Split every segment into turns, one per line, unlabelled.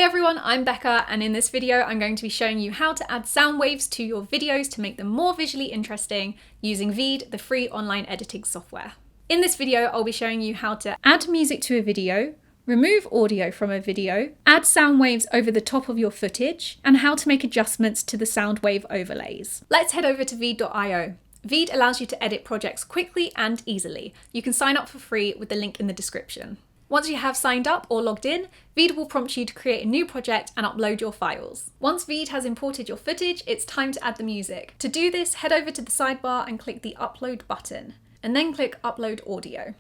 Hey everyone, I'm Becca, and in this video I'm going to be showing you how to add sound waves to your videos to make them more visually interesting using Veed, the free online editing software. In this video I'll be showing you how to add music to a video, remove audio from a video, add sound waves over the top of your footage, and how to make adjustments to the sound wave overlays. Let's head over to Veed.io. Veed allows you to edit projects quickly and easily. You can sign up for free with the link in the description. Once you have signed up or logged in, Veed will prompt you to create a new project and upload your files. Once Veed has imported your footage, it's time to add the music. To do this, head over to the sidebar and click the Upload button, and then click Upload Audio.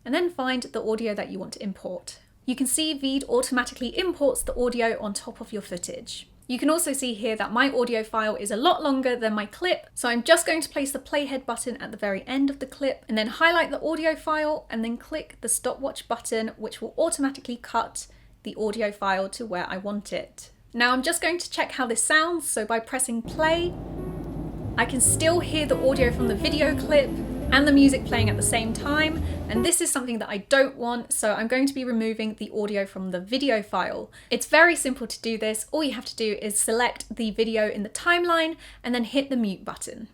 And then find the audio that you want to import. You can see Veed automatically imports the audio on top of your footage. You can also see here that my audio file is a lot longer than my clip, so I'm just going to place the playhead button at the very end of the clip and then highlight the audio file and then click the stopwatch button, which will automatically cut the audio file to where I want it. Now I'm just going to check how this sounds, so by pressing play, I can still hear the audio from the video clip and the music playing at the same time, and this is something that I don't want, so I'm going to be removing the audio from the video file. It's very simple to do this. All you have to do is select the video in the timeline and then hit the mute button.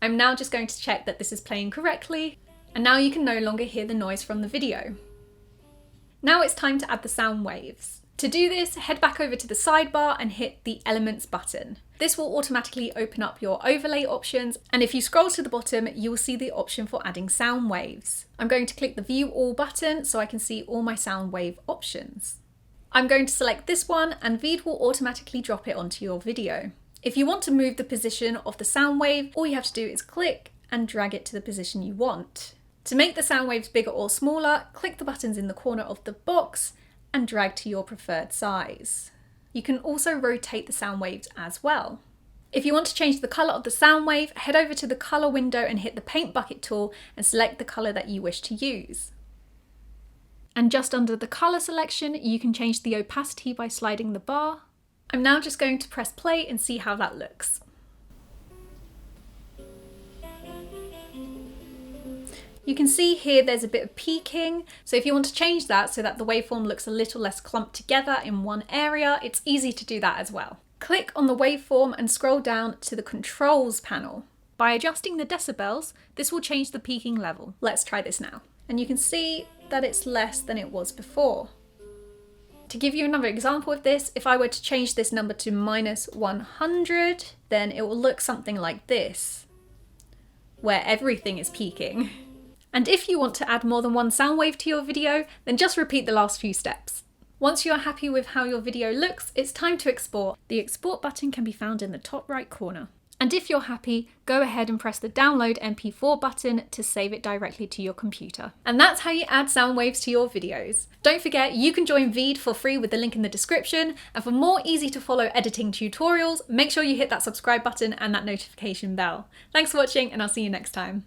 I'm now just going to check that this is playing correctly, and now you can no longer hear the noise from the video. Now it's time to add the sound waves. To do this, head back over to the sidebar and hit the Elements button. This will automatically open up your overlay options, and if you scroll to the bottom, you will see the option for adding sound waves. I'm going to click the View All button so I can see all my sound wave options. I'm going to select this one, and Veed will automatically drop it onto your video. If you want to move the position of the sound wave, all you have to do is click and drag it to the position you want. To make the sound waves bigger or smaller, click the buttons in the corner of the box and drag to your preferred size. You can also rotate the sound waves as well. If you want to change the colour of the sound wave, head over to the colour window and hit the paint bucket tool and select the colour that you wish to use. And just under the colour selection, you can change the opacity by sliding the bar. I'm now just going to press play and see how that looks. You can see here there's a bit of peaking, so if you want to change that so that the waveform looks a little less clumped together in one area, it's easy to do that as well. Click on the waveform and scroll down to the Controls panel. By adjusting the decibels, this will change the peaking level. Let's try this now. And you can see that it's less than it was before. To give you another example of this, if I were to change this number to -100, then it will look something like this, where everything is peaking. And if you want to add more than one sound wave to your video, then just repeat the last few steps. Once you are happy with how your video looks, it's time to export. The export button can be found in the top right corner. And if you're happy, go ahead and press the download MP4 button to save it directly to your computer. And that's how you add sound waves to your videos. Don't forget, you can join Veed for free with the link in the description. And for more easy to follow editing tutorials, make sure you hit that subscribe button and that notification bell. Thanks for watching, and I'll see you next time.